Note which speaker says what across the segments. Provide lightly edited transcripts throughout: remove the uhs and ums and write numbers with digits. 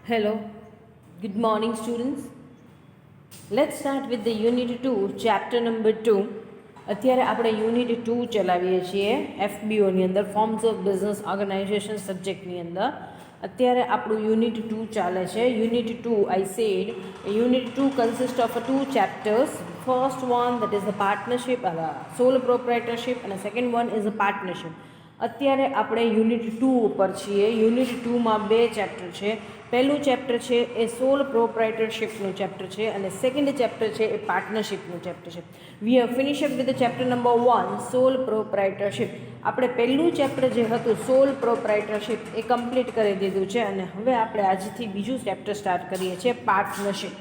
Speaker 1: Hello, good morning students. Let's start with the Unit 2, Chapter number 2. અત્યારે આપણે unit 2 ચલાવીએ છીએ FBOની અંદર ફોર્મ્સ ઓફ બિઝનેસ ઓર્ગેનાઇઝેશન સબ્જેક્ટની અંદર. અત્યારે આપણું યુનિટ 2 ચાલે છે. Unit 2 I said unit 2 consists of two chapters. First one that is the partnership, sole proprietorship, and the second one is the partnership. અત્યારે આપણે યુનિટ 2 ઉપર છીએ. યુનિટ 2માં બે ચેપ્ટર છે. પહેલું ચેપ્ટર છે એ સોલ પ્રોપ્રાઇટરશિપનું ચેપ્ટર છે અને સેકન્ડ ચેપ્ટર છે એ પાર્ટનરશિપનું ચેપ્ટર છે. We have finish up with the chapter number 1 સોલ પ્રોપ્રાઇટરશિપ. આપણે પહેલું ચેપ્ટર જે હતું સોલ પ્રોપ્રાઇટરશિપ એ કમ્પ્લીટ કરી દીધું છે અને હવે આપણે આજથી બીજું ચેપ્ટર સ્ટાર્ટ કરીએ છીએ partnership.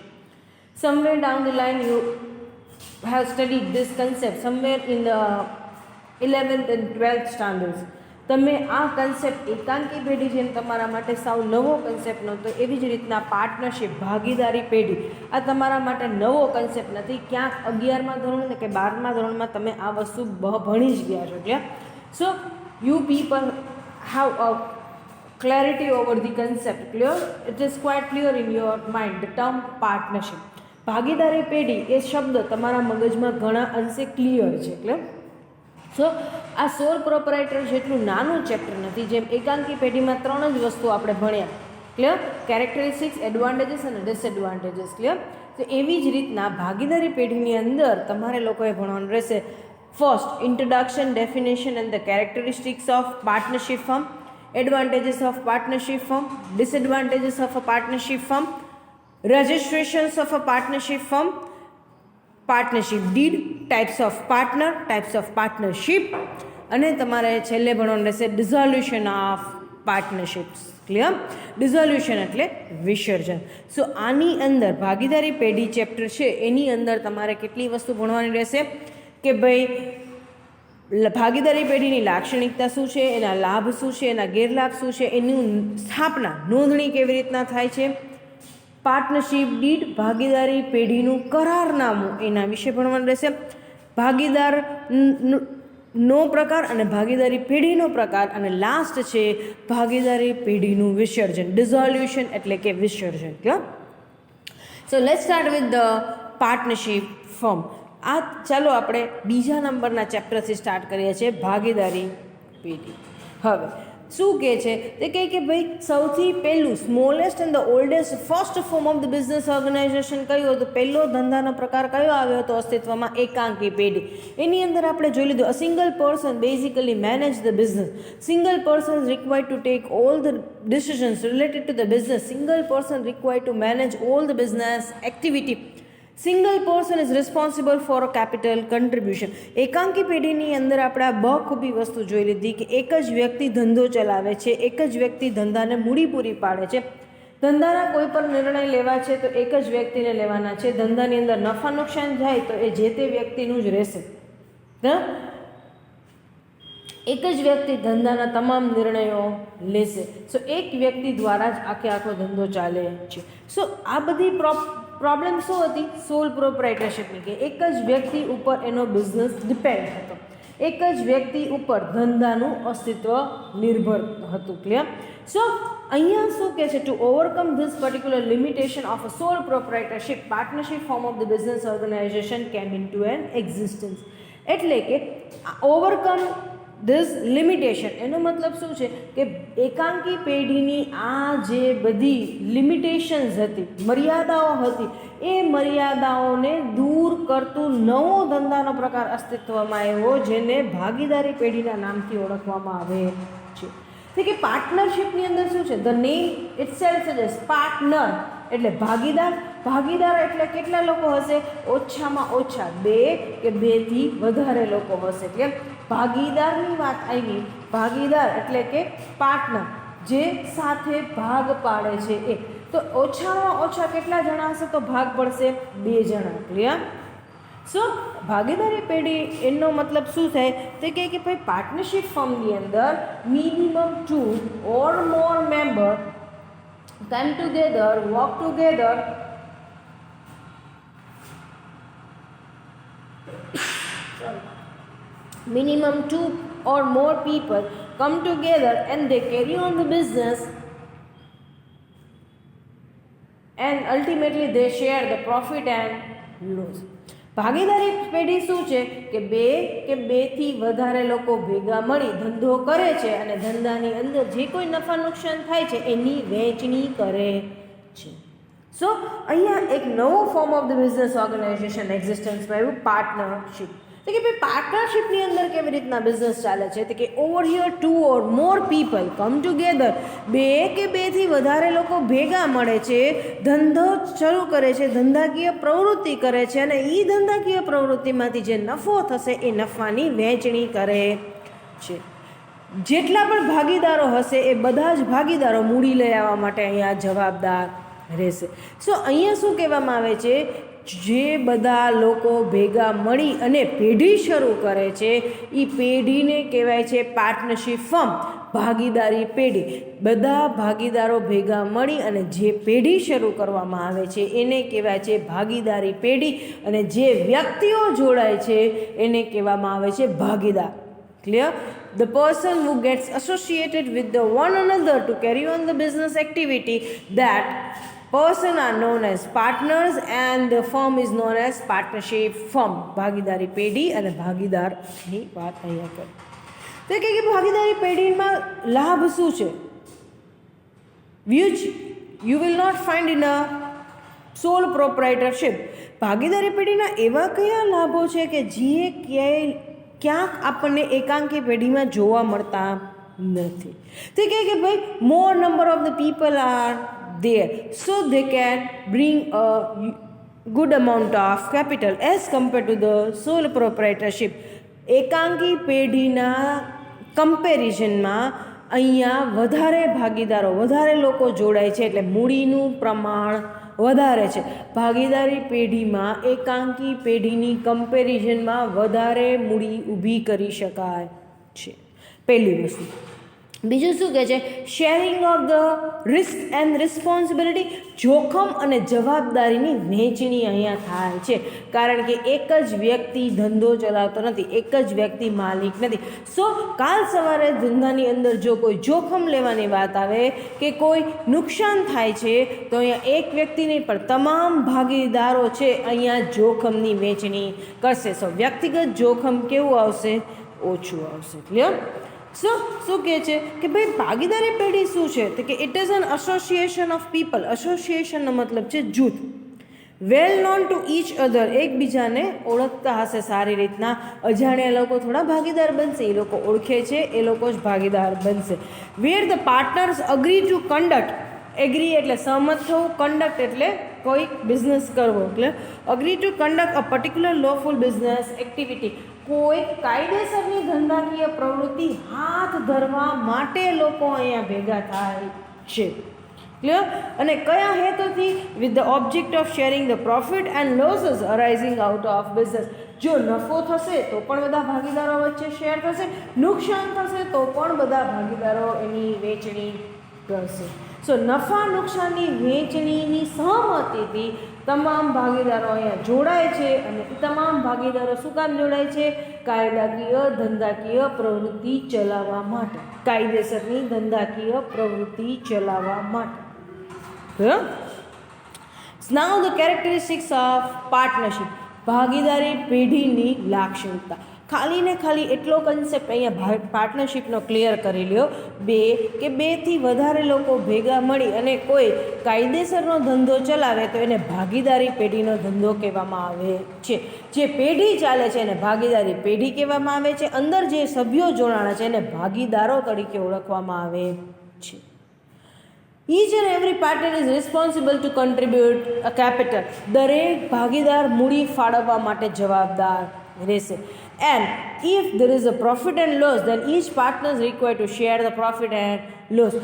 Speaker 1: Somewhere down the line you have studied this concept somewhere in the 11th and 12th standards. તમે આ કન્સેપ્ટ એકાંકી પેઢી જેમ તમારા માટે સાવ નવો કન્સેપ્ટ નહોતો એવી જ રીતના પાર્ટનરશિપ ભાગીદારી પેઢી આ તમારા માટે નવો કન્સેપ્ટ નથી. ક્યાંક 11મા ધોરણ કે 12મા ધોરણમાં તમે આ વસ્તુ ભણી જ ગયા છો. Clear? So you people how a clarity over the concept. Clear? It is quite clear in your mind the term partnership. ભાગીદારી પેઢી એ શબ્દ તમારા મગજમાં ઘણા અંશે ક્લિયર છે. ક્લિયર? સો આ સોલ પ્રોપરાઇટર જેટલું નાનું ચેપ્ટર નથી. જેમ એકાંકી પેઢીમાં 3 જ વસ્તુ આપણે ભણ્યા. ક્લિયર? કેરેક્ટરિસ્ટિક્સ, એડવાન્ટેજીસ અને ડિસએડવાન્ટેજીસ. ક્લિયર? તો એવી જ રીતના ભાગીદારી પેઢીની અંદર તમારે લોકોએ ભણવાનું રહેશે. First introduction, definition and the characteristics of partnership firm, advantages of partnership firm, disadvantages of a partnership firm, registrations of a partnership firm, partnership did, types of partner, types of partnership અને તમારે છેલ્લે ભણવાનું રહેશે ડિઝોલ્યુશન of પાર્ટનરશિપ્સ. Clear? ડિઝોલ્યુશન એટલે વિસર્જન. સો આની અંદર ભાગીદારી પેઢી ચેપ્ટર છે એની અંદર તમારે કેટલી વસ્તુ ભણવાની રહેશે કે ભાઈ ભાગીદારી પેઢીની લાક્ષણિકતા શું છે, એના લાભ શું છે, એના ગેરલાભ શું છે, એની સ્થાપના નોંધણી કેવી રીતના થાય છે, પાર્ટનરશિપ ડીડ ભાગીદારી પેઢીનું કરારનામું એના વિશે ભણવાનું રહેશે, ભાગીદાર નો પ્રકાર અને ભાગીદારી પેઢીનો પ્રકાર અને લાસ્ટ છે ભાગીદારી પેઢીનું વિસર્જન, ડિઝોલ્યુશન એટલે કે વિસર્જન. Clear? So let's start with the partnership firm. આ ચાલો આપણે બીજા નંબરના ચેપ્ટરથી સ્ટાર્ટ કરીએ છીએ ભાગીદારી પેઢી. હવે શું કહે છે તે કહે કે ભાઈ સૌથી પહેલું smallest and the oldest first form of the business organization કયું હતું? પહેલો ધંધાનો પ્રકાર કયો આવ્યો હતો અસ્તિત્વમાં? એકાંકી પેઢી. એની અંદર આપણે જોઈ લીધું a single person basically manage the business. Single person required to take all the decisions related to the business. Single person required to manage all the business activity. Single person is responsible for a capital contribution. એકાંકી પેઢીની અંદર આપણે આ બખૂબી વસ્તુ જોઈ લીધી કે એક જ વ્યક્તિ ધંધો ચલાવે છે, એક જ વ્યક્તિ ધંધાને મૂડી પૂરી પાડે છે. ધંધાના કોઈ પણ નિર્ણય લેવા છે તો એક જ વ્યક્તિને લેવાના છે. ધંધાની અંદર નફા નુકસાન જાય તો એ જે તે વ્યક્તિનું જ રહેશે. એક જ વ્યક્તિ ધંધાના તમામ નિર્ણયો લેશે. સો એક વ્યક્તિ દ્વારા જ આખો ધંધો ચાલે છે. સો આ બધી પ્રોબ્લેમ શું હતી? સોલ પ્રોપ્રાઇટરશિપની કે એક જ વ્યક્તિ ઉપર એનો બિઝનેસ ડિપેન્ડ હતો, એક જ વ્યક્તિ ઉપર ધંધાનું અસ્તિત્વ નિર્ભર હતું. ક્લિયર? સો અહીંયા શું કહે છે? To overcome this particular limitation of a sole proprietorship partnership form of the business organization came into an existence. એટલે કે ઓવરકમ ધીસ લિમિટેશન એનો મતલબ શું છે કે એકાંકી પેઢીની આ જે બધી લિમિટેશન્સ હતી, મર્યાદાઓ હતી, એ મર્યાદાઓને દૂર કરતું નવો ધંધાનો પ્રકાર અસ્તિત્વમાં આવ્યો જેને ભાગીદારી પેઢીના નામથી ઓળખવામાં આવે છે. એટલે કે પાર્ટનરશિપની અંદર શું છે? The name it self suggest partner એટલે ભાગીદાર. ભાગીદાર એટલે કેટલા લોકો હશે? ઓછામાં ઓછા 2 કે 2 થી વધારે લોકો હશે. કેમ? ભાગીદારની વાત આવી. ભાગીદાર એટલે કે પાર્ટનર જે સાથે ભાગ પાડે છે એ. તો ઓછામાં ઓછા કેટલા જણા હશે તો ભાગ પડશે? 2 જણા. ક્લિયર? સો ભાગીદારી પેઢી એનો મતલબ શું થાય તે કહે કે ભાઈ પાર્ટનરશિપ ફર્મની અંદર minimum 2 or more member come together, work together minimum 2 or more people come together and they carry on the business and ultimately they share the profit and loss. ભાગીદારી પેઢી શું છે કે બેથી વધારે લોકો ભેગા મળી ધંધો કરે છે અને ધંધાની અંદર જે કોઈ નફા નુકસાન થાય છે એની વહેંચણી કરે છે. સો અહીંયા એક નવો form of the business organization એક્ઝિસ્ટન્સમાં આવ્યું, પાર્ટનરશિપ. તો કે ભાઈ પાર્ટનરશિપની અંદર કેવી રીતના બિઝનેસ ચાલે છે? તો કે over here 2 or more people come together, બેથી વધારે લોકો ભેગા મળે છે, ધંધો શરૂ કરે છે, ધંધાકીય પ્રવૃત્તિ કરે છે અને એ ધંધાકીય પ્રવૃત્તિમાંથી જે નફો થશે એ નફાની વહેંચણી કરે છે. જેટલા પણ ભાગીદારો હશે એ બધા જ ભાગીદારો મૂડી લઈ આવવા માટે અહીંયા જવાબદાર રહેશે. સો અહીંયા શું કહેવામાં આવે છે? જે બધા લોકો ભેગા મળી અને પેઢી શરૂ કરે છે એ પેઢીને કહેવાય છે પાર્ટનરશિપ ફર્મ, ભાગીદારી પેઢી. બધા ભાગીદારો ભેગા મળી અને જે પેઢી શરૂ કરવામાં આવે છે એને કહેવાય છે ભાગીદારી પેઢી, અને જે વ્યક્તિઓ જોડાય છે એને કહેવામાં આવે છે ભાગીદાર. Clear? The person who gets associated with the one another to carry on the business activity, that person are known as partners and the firm is known as partnership firm. ભાગીદારી પેઢી અને ભાગીદારની વાત અહીંયા કરી. તો કે ભાગીદારી પેઢીમાં લાભ શું છે? which you will not find in a sole proprietorship. ભાગીદારી પેઢીના એવા કયા લાભો છે કે જે ક્યાંક આપણને એકાંકી પેઢીમાં જોવા મળતા નથી? તો કે ભાઈ more number of the people are there, so they can bring a good amount of capital as compared to the sole proprietorship. એકાંકી પેઢીના કમ્પેરિઝનમાં અહીંયા વધારે ભાગીદારો, વધારે લોકો જોડાય છે એટલે મૂડીનું પ્રમાણ વધારે છે. ભાગીદારી પેઢીમાં એકાંકી પેઢીની કમ્પેરિઝનમાં વધારે મૂડી ઊભી કરી શકાય છે. પહેલી વસ્તુ. બીજું શું કહે છે? Sharing of the risk and responsibility. જોખમ અને જવાબદારીની વહેંચણી અહીંયા થાય છે, કારણ કે એક જ વ્યક્તિ ધંધો ચલાવતો નથી, એક જ વ્યક્તિ માલિક નથી. સો કાલ સવારે ધંધાની અંદર જો કોઈ જોખમ લેવાની વાત આવે કે કોઈ નુકસાન થાય છે તો અહીંયા એક વ્યક્તિ નહીં પણ તમામ ભાગીદારો છે અહીંયા જોખમની વહેંચણી કરશે. સો વ્યક્તિગત જોખમ કેવું આવશે? ઓછું આવશે. ક્લિયર? શું કહે છે કે ભાઈ ભાગીદારી પેઢી શું છે? તો કે it is an association of people. એસોસિએશનનો મતલબ છે જૂથ. Well known to each other, એકબીજાને ઓળખતા હશે સારી રીતના. અજાણ્યા લોકો થોડા ભાગીદાર બનશે, એ લોકો ઓળખે છે એ લોકો જ ભાગીદાર બનશે. Where the partners agree to conduct. Agree એટલે સહમત થવું, કન્ડક્ટ એટલે કોઈ બિઝનેસ કરવો. એટલે agree to conduct a particular lawful business activity. કોઈ કાયદેસરની ધંધાકીય પ્રવૃત્તિ હાથ ધરવા માટે લોકો અહીંયા ભેગા થાય છે. ક્લિયર? અને કયા હેતુથી? With the object of sharing the profit and losses arising out of business. જો નફો થશે તો પણ બધા ભાગીદારો વચ્ચે શેર થશે, નુકસાન થશે તો પણ બધા ભાગીદારો એની વહેંચણી કરશે. સો નફા નુકસાનની વહેંચણીની સહમતિથી તમામ ભાગીદારો અહીંયા જોડાય છે, અને તમામ ભાગીદારો શું કામ જોડાય છે? કાયદાકીય ધંધાકીય પ્રવૃત્તિ ચલાવવા માટે, કાયદેસરની ધંધાકીય પ્રવૃત્તિ ચલાવવા માટે. નાઉ ધ કેરેક્ટરિસ્ટિક્સ ઓફ પાર્ટનરશિપ. ભાગીદારી પેઢીની લાક્ષણિકતા. ખાલી ને ખાલી એટલો કન્સેપ્ટ અહીંયા પાર્ટનરશિપનો ક્લિયર કરી લ્યો. બેથી વધારે લોકો ભેગા મળી અને કોઈ કાયદેસરનો ધંધો ચલાવે તો એને ભાગીદારી પેઢીનો ધંધો કહેવામાં આવે છે. જે પેઢી ચાલે છે એને ભાગીદારી પેઢી કહેવામાં આવે છે. અંદર જે સભ્યો જોડાણા છે એને ભાગીદારો તરીકે ઓળખવામાં આવે છે. Each and every partner is responsible to contribute a capital. દરેક ભાગીદાર મૂડી ફાળવવા માટે જવાબદાર રહેશે. And if there is a profit and loss, then each partner is required to share the profit and loss.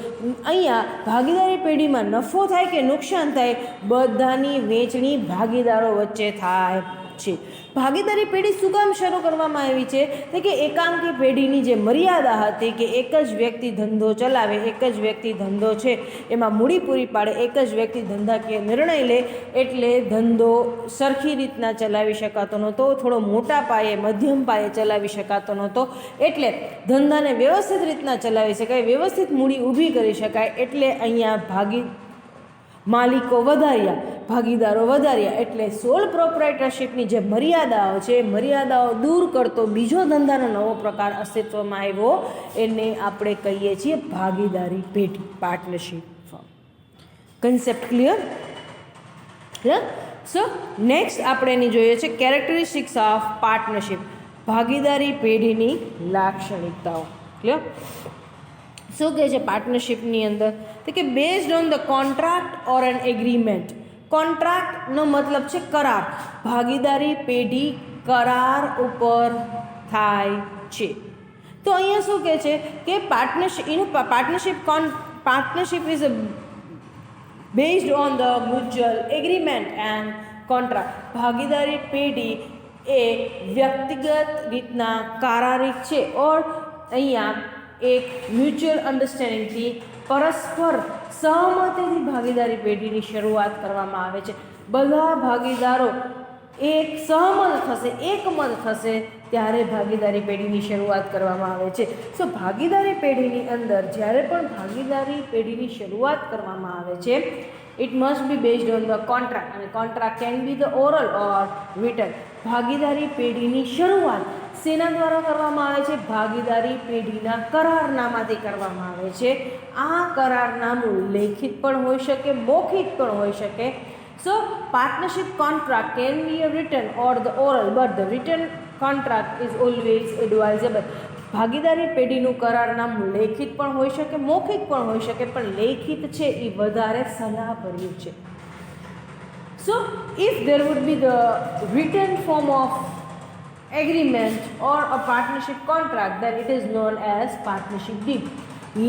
Speaker 1: અહીંયા ભાગીદારી પેઢીમાં નફો થાય કે નુકસાન થાય, બધાની વહેંચણી ભાગીદારો વચ્ચે થાય છે. ભાગીદારી પેઢી શું કામ શરૂ કરવામાં આવી છે? તો કે એકાંકી પેઢીની જે મર્યાદા હતી કે એક જ વ્યક્તિ ધંધો ચલાવે, એક જ વ્યક્તિ ધંધો છે એમાં મૂડી પૂરી પાડે, એક જ વ્યક્તિ ધંધાકીય નિર્ણય લે, એટલે ધંધો સરખી રીતના ચલાવી શકાતો નહોતો, થોડો મોટા પાયે મધ્યમ પાયે ચલાવી શકાતો નહોતો. એટલે ધંધાને વ્યવસ્થિત રીતના ચલાવી શકાય, વ્યવસ્થિત મૂડી ઊભી કરી શકાય, એટલે અહીંયા માલિકો વધાર્યા, ભાગીદારો વધાર્યા, એટલે સોલ પ્રોપ્રાઇટરશિપની જે મર્યાદાઓ છે એ મર્યાદાઓ દૂર કરતો બીજો ધંધાનો નવો પ્રકાર અસ્તિત્વમાં આવ્યો, એને આપણે કહીએ છીએ ભાગીદારી પેઢી, partnership firm. Concept clear? So next આપણે એની જોઈએ છે કેરેક્ટરિસ્ટિક્સ ઓફ પાર્ટનરશિપ, ભાગીદારી પેઢીની લાક્ષણિકતાઓ. ક્લિયર? શું કહે છે પાર્ટનરશિપની અંદર? તો કે based on the contract or an agreement. કોન્ટ્રાક્ટનો મતલબ છે કરાર. ભાગીદારી પેઢી કરાર ઉપર થાય છે. તો અહીંયા શું કહે છે કે partnership is based on the mutual agreement and contract. ભાગીદારી પેઢી એ વ્યક્તિગત રીતના કરારી છે ઓર અહીંયા એક મ્યુચ્યુઅલ અન્ડરસ્ટેન્ડિંગથી પરસ્પર સહમતિથી ભાગીદારી પેઢીની શરૂઆત કરવામાં આવે છે. બધા ભાગીદારો એક સહમત થશે, એકમત થશે ત્યારે ભાગીદારી પેઢીની શરૂઆત કરવામાં આવે છે. સો ભાગીદારી પેઢીની અંદર જ્યારે પણ ભાગીદારી પેઢીની શરૂઆત કરવામાં આવે છે, it must be based on the contract, અને contract can be the oral or written. ભાગીદારી પેઢીની શરૂઆત શેના દ્વારા કરવામાં આવે છે? ભાગીદારી પેઢીના કરારનામાથી કરવામાં આવે છે. આ કરારનામું લેખિત પણ હોઈ શકે, મૌખિક પણ હોઈ શકે. So partnership contract can be a written or the oral, but the written contract is always advisable. ભાગીદારી પેઢીનું કરારનામું લેખિત પણ હોઈ શકે, મૌખિક પણ હોઈ શકે, પણ લેખિત છે એ વધારે સલાહભર્યું છે. સો if there would be the return form of agreement or a partnership contract, then it is known as partnership deed.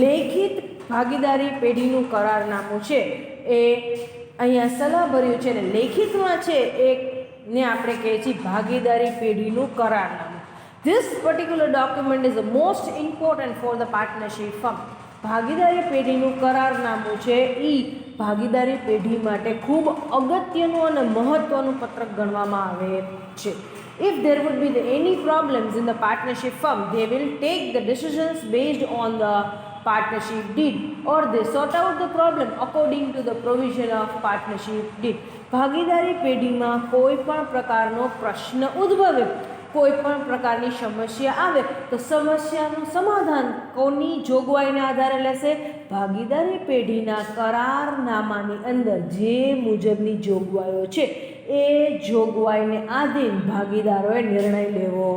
Speaker 1: લેખિત ભાગીદારી પેઢીનું કરારનામું છે એ અહીંયા સલાહભર્યું છે અને લેખિતમાં છે એકને આપણે કહીએ છીએ ભાગીદારી પેઢીનું કરારનામું. This particular document is the most important for the partnership firm. ભાગીદારી પેઢીનું કરારનામું છે એ ભાગીદારી પેઢી માટે ખૂબ અગત્યનું અને મહત્ત્વનું પત્રક ગણવામાં આવે છે. If there would be any problems in the partnership firm, they will take the decisions based on the partnership deed, or they sort out the problem according to the provision of partnership deed. ભાગીદારી પેઢીમાં કોઈ પણ પ્રકારનો પ્રશ્ન ઉદ્ભવે, કોઈ પણ પ્રકારની સમસ્યા આવે તો સમસ્યાનું સમાધાન કોની જોગવાઈના આધારે લેશે? ભાગીદારી પેઢીના કરારનામાની અંદર જે મુજબની જોગવાઈઓ છે એ જોગવાઈને આધીન ભાગીદારોએ નિર્ણય લેવો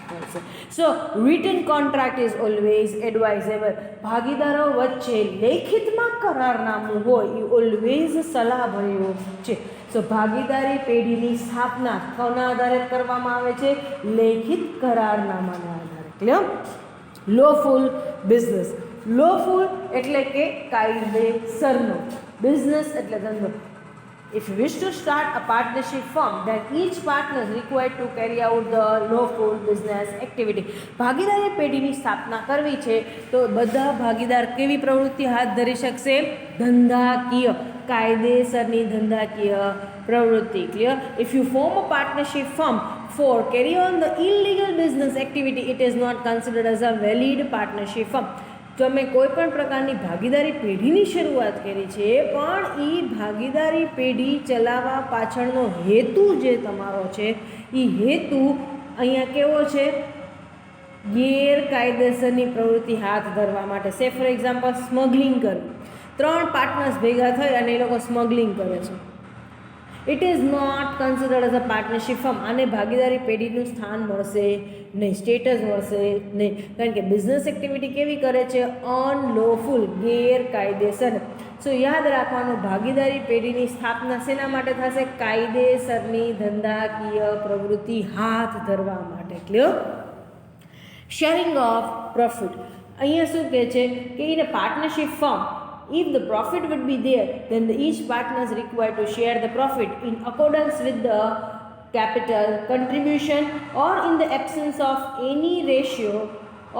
Speaker 1: પડશે. So written contract is always advisable. ભાગીદારો વચ્ચે લેખિતમાં કરારનામું હોય એ ઓલવેઝ સલાહભર્યું છે. સો ભાગીદારી પેઢીની સ્થાપના કોના આધારે કરવામાં આવે છે? લેખિત કરારનામાના આધારે. ક્લિયર? લોફુલ બિઝનેસ. લોફુલ એટલે કે કાયદેસરનો, બિઝનેસ એટલે ધંધો. If you wish to start a partnership firm, then each partner is required to carry out the lawful business activity. ભાગીદારી પેઢીની સ્થાપના કરવી છે તો બધા ભાગીદાર કેવી પ્રવૃત્તિ હાથ ધરી શકશે? ધંધાકીય, કાયદેસરની ધંધાકીય પ્રવૃત્તિ. Clear? If you form a partnership firm for carry on the illegal business activity, it is not considered as a valid partnership firm. તમે કોઈ પણ પ્રકારની ભાગીદારી પેઢીની શરૂઆત કરી છે પણ એ ભાગીદારી પેઢી ચલાવવા પાછળનો હેતુ જે તમારો છે એ હેતુ અહીંયા કેવો છે? ગેરકાયદેસરની પ્રવૃત્તિ હાથ ધરવા માટે. સે ફોર એક્ઝામ્પલ સ્મગલિંગ કરવું. 3 પાર્ટનર્સ ભેગા થઈ અને એ લોકો સ્મગલિંગ કરે છે. It is not considered as a partnership firm. આને ભાગીદારી પેઢીનું સ્થાન મળશે નહીં, સ્ટેટસ મળશે નહીં, કારણ કે બિઝનેસ એક્ટિવિટી કેવી કરે છે? અનલોફુલ, ગેરકાયદેસર. સો યાદ રાખવાનું, ભાગીદારી પેઢીની સ્થાપના શેના માટે થશે? કાયદેસરની ધંધાકીય પ્રવૃત્તિ હાથ ધરવા માટે. ક્લિયર? Sharing of profit. અહીંયા શું કહે છે કે in a partnership firm, if the profit would be there, then each partner is required to share the profit in accordance with the capital contribution, or in the absence of any ratio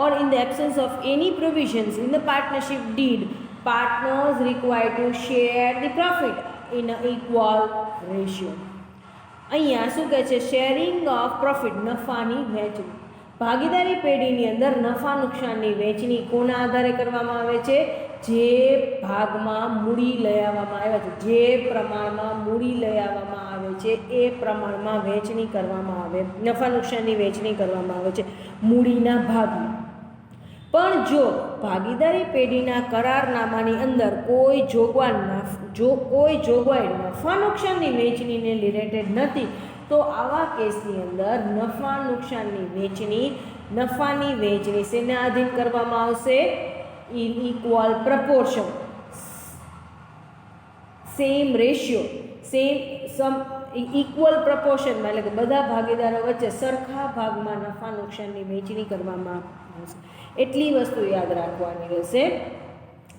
Speaker 1: or in the absence of any provisions in the partnership deed, partners required to share the profit in an equal ratio. અહીંયા શું કહે છે? Sharing of profit, નફાની વહેંચણી. ભાગીદારી પેઢીની અંદર નફા નુકસાનની વહેંચણી કોના આધારે કરવામાં આવે છે? જે ભાગમાં મૂડી લઈ આવવામાં આવે છે, જે પ્રમાણમાં મૂડી લઈ આવવામાં આવે છે એ પ્રમાણમાં વહેંચણી કરવામાં આવે, નફા નુકસાનની વહેંચણી કરવામાં આવે છે મૂડીના ભાગમાં. પણ જો ભાગીદારી પેઢીના કરારનામાની અંદર કોઈ જોગવાઈ નફા નુકસાનની વહેંચણીને રિલેટેડ નથી, તો આવા કેસની અંદર નફા નુકસાનની વહેંચણી, નફાની વહેંચણી શેના આધીન કરવામાં આવશે? In equal proportion, same ratio, equal પ્રપોર્શનમાં, એટલે કે બધા ભાગીદારો વચ્ચે સરખા ભાગમાં નફા નુકસાનની વહેંચણી કરવામાં આવશે. એટલી વસ્તુ યાદ રાખવાની રહેશે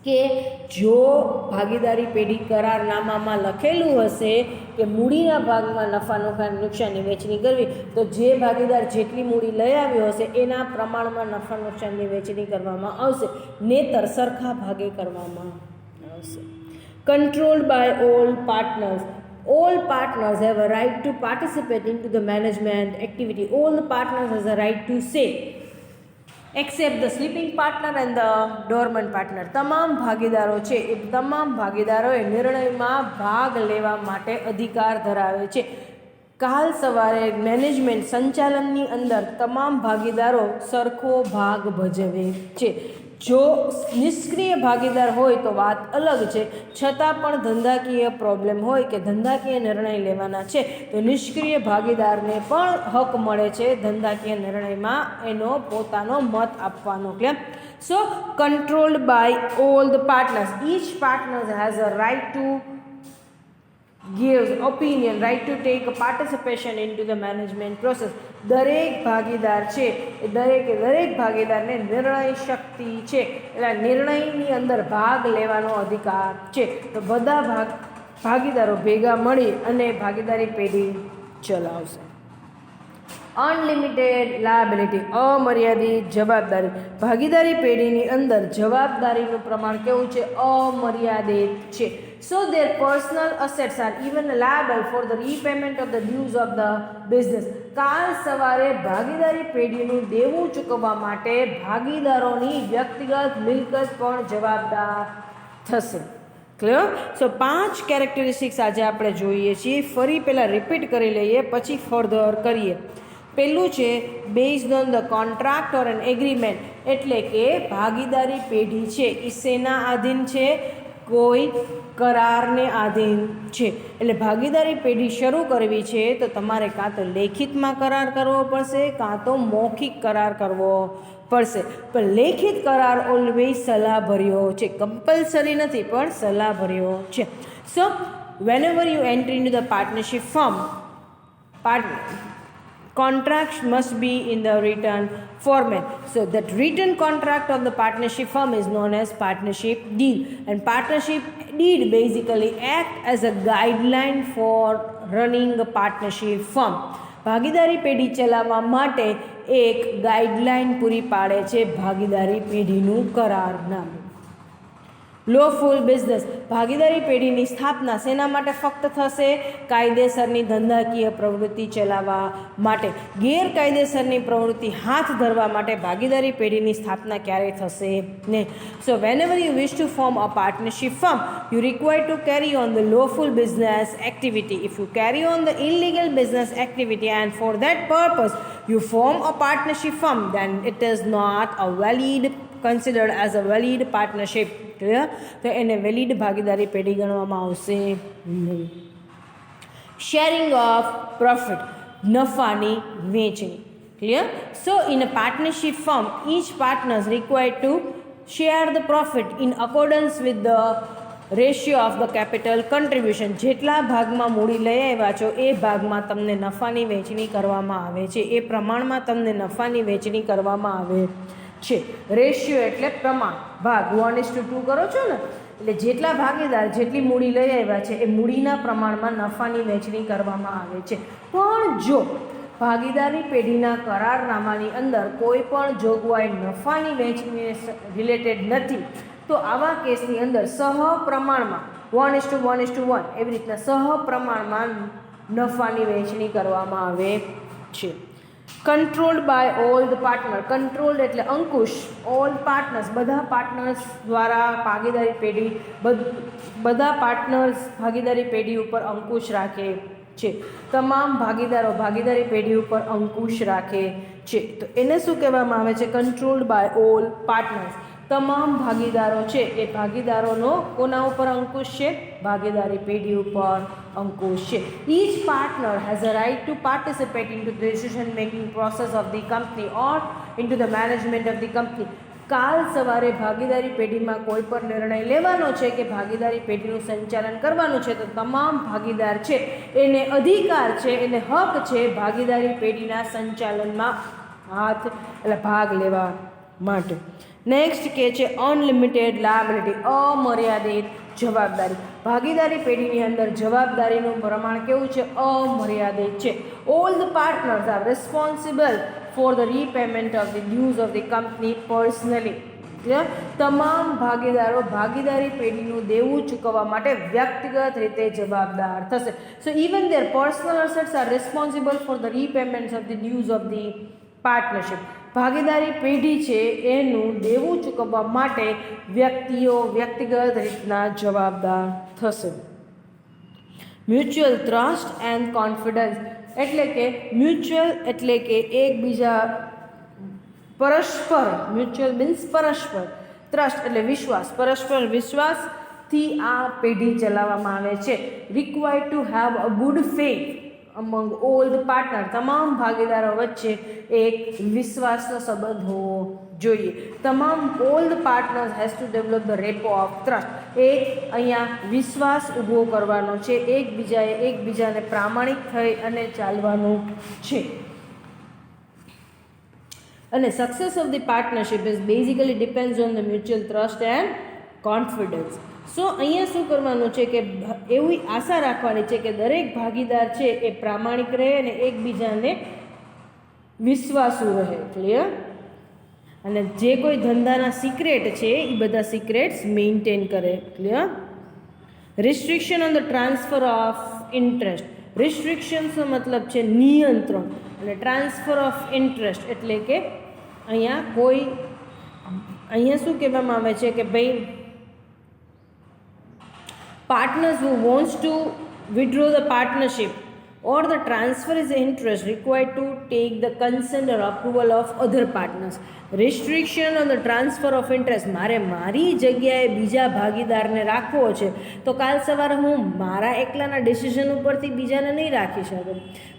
Speaker 1: કે જો ભાગીદારી પેઢી કરારનામામાં લખેલું હશે કે મૂડીના ભાગમાં નફા નુકસાનની વહેંચણી કરવી, તો જે ભાગીદાર જેટલી મૂડી લઈ આવ્યો હશે એના પ્રમાણમાં નફા નુકસાનની વહેંચણી કરવામાં આવશે, નેતર સરખા ભાગે કરવામાં આવશે. Controlled by all partners. All partners have a right to participate into the management activity. All the partners has a right to say, except the sleeping partner and the dormant partner. તમામ ભાગીદારો છે એ તમામ ભાગીદારોએ નિર્ણયમાં ભાગ લેવા માટે અધિકાર ધરાવે છે. કાલ સવારે મેનેજમેન્ટ સંચાલનની અંદર તમામ ભાગીદારો સરખો ભાગ ભજવે છે. જો નિષ્ક્રિય ભાગીદાર હોય તો વાત અલગ છે, છતાં પણ ધંધાકીય પ્રોબ્લેમ હોય કે ધંધાકીય નિર્ણય લેવાના છે તો નિષ્ક્રિય ભાગીદારને પણ હક મળે છે ધંધાકીય નિર્ણયમાં એનો પોતાનો મત આપવાનો. Clear? So controlled by all the partners. Each partner has a right to gives opinion, right to take a participation into the management process. દરેક ભાગીદાર છે એ દરેક ભાગીદારને નિર્ણય શક્તિ છે, એટલે નિર્ણયની અંદર ભાગ લેવાનો અધિકાર છે. તો બધા ભાગીદારો ભેગા મળી અને ભાગીદારી પેઢી ચલાવશે. અનલિમિટેડ લાયબિલિટી, અમર્યાદિત જવાબદારી. ભાગીદારી પેઢીની અંદર જવાબદારીનું પ્રમાણ કેવું છે? અમર્યાદિત છે. So their personal assets are even liable for the repayment of the dues of the business. કાલ સવારે ભાગીદારી પેઢીનું દેવું ચૂકવવા માટે ભાગીદારોની વ્યક્તિગત મિલકત પણ જવાબદાર થશે. ક્લિયર? સો 5 કેરેક્ટરિસ્ટિક્સ આજે આપણે જોઈએ છીએ. ફરી પહેલાં રિપીટ કરી લઈએ પછી ફર્ધર કરીએ. પહેલું છે based on the contract or an agreement, એટલે કે ભાગીદારી પેઢી છે એ શેના આધીન છે? કોઈ કરારને આધીન છે. એટલે ભાગીદારી પેઢી શરૂ કરવી છે તો તમારે કાં તો લેખિતમાં કરાર કરવો પડશે, કાં તો મૌખિક કરાર કરવો પડશે. પણ લેખિત કરાર ઓલવેઝ સલાહભર્યો છે, કમ્પલસરી નથી પણ સલાહભર્યો છે. સો whenever you enter into the partnership firm, contracts must be in the written format. So that written contract of the partnership firm is known as partnership deed, and partnership deed basically act as a guideline for running a partnership firm. ભાગીદારી પેઢી ચલાવવા માટે એક guideline પૂરી પાડે છે ભાગીદારી પેઢીનું કરારનામું. લોફુલ business. ભાગીદારી પેઢીની સ્થાપના શેના માટે ફક્ત થશે? કાયદેસરની ધંધાકીય પ્રવૃત્તિ ચલાવવા માટે. ગેરકાયદેસરની પ્રવૃત્તિ હાથ ધરવા માટે ભાગીદારી પેઢીની સ્થાપના ક્યારેય થશે નહીં. સો whenever you wish to form a partnership firm, you require to carry on the lawful business activity. If you carry on the illegal business activity and for that purpose you form a partnership firm, then it is not a considered as a valid partnership. Clear? તો એને valid ભાગીદારી પેઢી ગણવામાં આવશે નહીં. Sharing of profit, નફાની વહેંચણી. Clear? So in a partnership firm each partners required to share the profit in accordance with the ratio of the capital contribution. જેટલા ભાગમાં મૂડી લઈ આવ્યા છો એ ભાગમાં તમને નફાની વહેંચણી કરવામાં આવે છે, એ પ્રમાણમાં તમને નફાની વહેંચણી કરવામાં આવે છે. રેશિયો એટલે પ્રમાણ, ભાગ 1:2 કરો છો ને, એટલે જેટલા ભાગીદાર જેટલી મૂડી લઈ આવ્યા છે એ મૂડીના પ્રમાણમાં નફાની વહેંચણી કરવામાં આવે છે. પણ જો ભાગીદારી પેઢીના કરારનામાની અંદર કોઈ પણ જોગવાઈ નફાની વહેંચણીને રિલેટેડ નથી, તો આવા કેસની અંદર સહપ્રમાણમાં 1:1:1 એવી રીતના સહપ્રમાણમાં નફાની વહેંચણી કરવામાં આવે છે. Controlled by all the partner. Controlled એટલે અંકુશ. ઓલ પાર્ટનર્સ બધા પાર્ટનર્સ દ્વારા ભાગીદારી પેઢી બધા પાર્ટનર્સ ભાગીદારી પેઢી ઉપર અંકુશ રાખે છે. તમામ ભાગીદારો ભાગીદારી પેઢી ઉપર અંકુશ રાખે છે. તો એને શું કહેવામાં આવે છે? Controlled by all partners. તમામ ભાગીદારો છે એ ભાગીદારોનો કોના ઉપર અંકુશ છે? ભાગીદારી પેઢી ઉપર અંકુશ છે. Each partner has a right to participate in to the decision making process of the company or in to the management of the company. કાલ સવારે ભાગીદારી પેઢીમાં કોઈ પણ નિર્ણય લેવાનો છે કે ભાગીદારી પેઢીનું સંચાલન કરવાનું છે, તો તમામ ભાગીદાર છે એને અધિકાર છે, એને હક છે ભાગીદારી પેઢીના સંચાલનમાં ભાગ લેવા માટે. નેક્સ્ટ કે છે અનલિમિટેડ લાયબિલિટી, અમર્યાદિત જવાબદારી. ભાગીદારી પેઢીની અંદર જવાબદારીનું પ્રમાણ કેવું છે? અમર્યાદિત છે. All the partners R responsible for the repayment of the dues of the company personally. તમામ ભાગીદારો ભાગીદારી પેઢીનું દેવું ચૂકવવા માટે વ્યક્તિગત રીતે જવાબદાર થશે. સો even there personal assets R responsible for the repayment of the dues of the partnership. ભાગીદારી પેઢી છે એનું દેવું ચૂકવવા માટે વ્યક્તિઓ વ્યક્તિગત રીતના જવાબદાર થશે. મ્યુચ્યુઅલ ટ્રસ્ટ એન્ડ કોન્ફિડન્સ એટલે કે મ્યુચ્યુઅલ એટલે કે એકબીજા પરસ્પર, મ્યુચ્યુઅલ મીન્સ પરસ્પર, ટ્રસ્ટ એટલે વિશ્વાસ, પરસ્પર વિશ્વાસથી આ પેઢી ચલાવવામાં આવે છે. Required to have a good faith among all the partner. તમામ ભાગીદારો વચ્ચે એક વિશ્વાસનો સંબંધ હોવો જોઈએ. તમામ all the partners has to develop the rapport of trust. એક અહીંયા વિશ્વાસ ઊભો કરવાનો છે, એકબીજાને પ્રામાણિક થઈ અને ચાલવાનું છે. અને success of the partnership is basically depends on the mutual trust and confidence. So અહીંયા શું કરવાનું છે કે એવી આશા રાખવાની છે કે દરેક ભાગીદાર છે એ પ્રામાણિક રહે અને એકબીજાને વિશ્વાસુ રહે. ક્લિયર? અને જે કોઈ ધંધાના સિક્રેટ છે એ બધા સિક્રેટ્સ મેન્ટેન કરે. Clear? Restriction on the transfer of interest. રિસ્ટ્રિક્શન્સનો મતલબ છે નિયંત્રણ, અને ટ્રાન્સફર ઓફ ઇન્ટરેસ્ટ એટલે કે અહીંયા શું કહેવામાં આવે છે કે ભાઈ partners who wants to withdraw the partnership or the transfer is interest required to take the consent or approval of other partners. Restriction on the transfer of interest. મારી જગ્યાએ બીજા ભાગીદારને રાખવો છે તો કાલ સવારે હું મારા એકલાના ડિસિઝન ઉપરથી બીજાને નહીં રાખી શકું.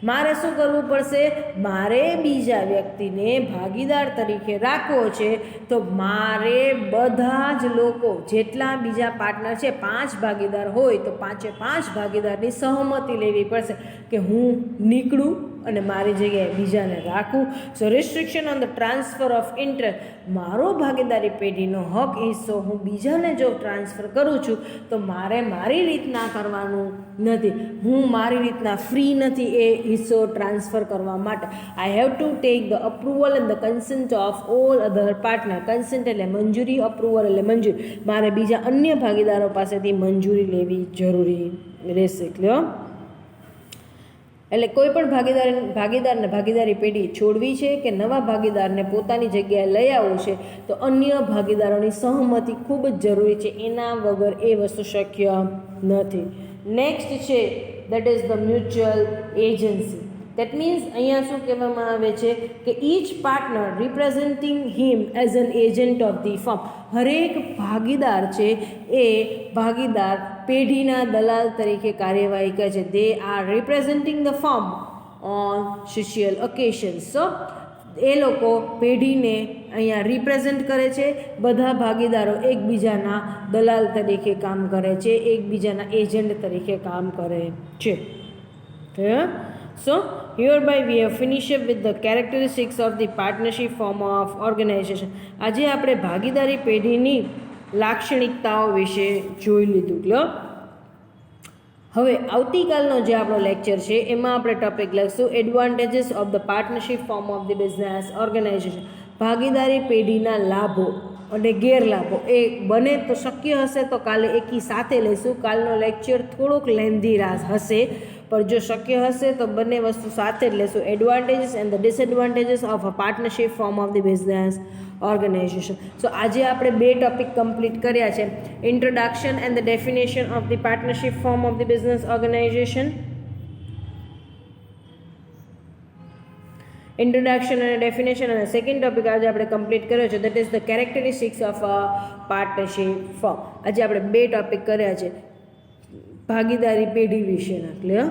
Speaker 1: મારે શું કરવું પડશે? મારે બીજા વ્યક્તિને ભાગીદાર તરીકે રાખવો છે તો મારે બધા જ લોકો જેટલા બીજા પાર્ટનર છે 5 ભાગીદાર હોય તો 5 ભાગીદારની સહમતિ લેવી પડશે કે હું નીકળું અને મારી જગ્યાએ બીજાને રાખું. So restriction on the transfer of interest. મારો ભાગીદારી પેઢીનો હક હિસ્સો હું બીજાને જો ટ્રાન્સફર કરું છું તો મારે મારી રીતના કરવાનું નથી. હું મારી રીતના ફ્રી નથી એ હિસ્સો ટ્રાન્સફર કરવા માટે. I have to take the approval and the consent of all other partner. Consent એટલે મંજૂરી, અપ્રુવલ એટલે મંજૂરી. મારે બીજા અન્ય ભાગીદારો પાસેથી મંજૂરી લેવી જરૂરી રહેશે. ક્લિયર? એટલે કોઈ પણ ભાગીદારને ભાગીદારી પેઢી છોડવી છે કે નવા ભાગીદારને પોતાની જગ્યાએ લઈ આવવું છે તો અન્ય ભાગીદારોની સહમતિ ખૂબ જ જરૂરી છે. એના વગર એ વસ્તુ શક્ય નથી. નેક્સ્ટ છે that is the mutual agency. That means અહીંયા શું કહેવામાં આવે છે કે each partner representing him as an agent of the firm. હરેક ભાગીદાર છે એ ભાગીદાર પેઢીના દલાલ તરીકે કાર્યવાહી કરે છે. They are representing the firm on social occasions. So એ લોકો પેઢીને અહીંયા રિપ્રેઝેન્ટ કરે છે. બધા ભાગીદારો એકબીજાના દલાલ તરીકે કામ કરે છે, એકબીજાના એજન્ટ તરીકે કામ કરે છે. So hereby we have finished up with the characteristics of the partnership form of organization. આજે આપણે ભાગીદારી પેઢીની લાક્ષણિકતાઓ વિશે જોઈ લીધું. ક્લિયર? હવે આવતીકાલનો જે આપણો લેક્ચર છે એમાં આપણે ટોપિક લખશું advantages of the partnership form of the business organization. ભાગીદારી પેઢીના લાભો અને ગેરલાભો એ બને તો શક્ય હશે તો કાલે એકી સાથે લઈશું. કાલનો લેક્ચર થોડોક લેન્ધી હશે પણ જો શક્ય હશે તો બંને વસ્તુ સાથે જ લેશું, advantages and the disadvantages of a partnership form of the business organization. So આજે આપણે 2 ટોપિક કમ્પ્લીટ કર્યા છે, introduction and the definition of the partnership form of the business organization. Introduction અને ડેફિનેશન, અને સેકન્ડ ટોપિક આજે આપણે complete કર્યો છે, that is the characteristics of a partnership form. આજે આપણે 2 ટોપિક કર્યા છે ભાગીદારી પેઢી વિશેના. ક્લિયર?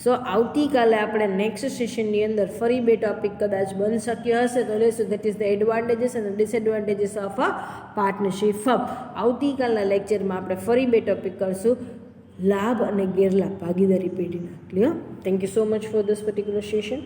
Speaker 1: સો આવતીકાલે આપણે નેક્સ્ટ સેશનની અંદર ફરી 2 ટોપિક કદાચ બની શક્ય હશે તો લેશું, દેટ ઇઝ ધ એડવાન્ટેજીસ અને disadvantages of a partnership firm. આવતીકાલના લેક્ચરમાં આપણે ફરી 2 ટોપિક કરશું, લાભ અને ગેરલાભ ભાગીદારી પેઢીના. Clear? Thank you so much for this particular session.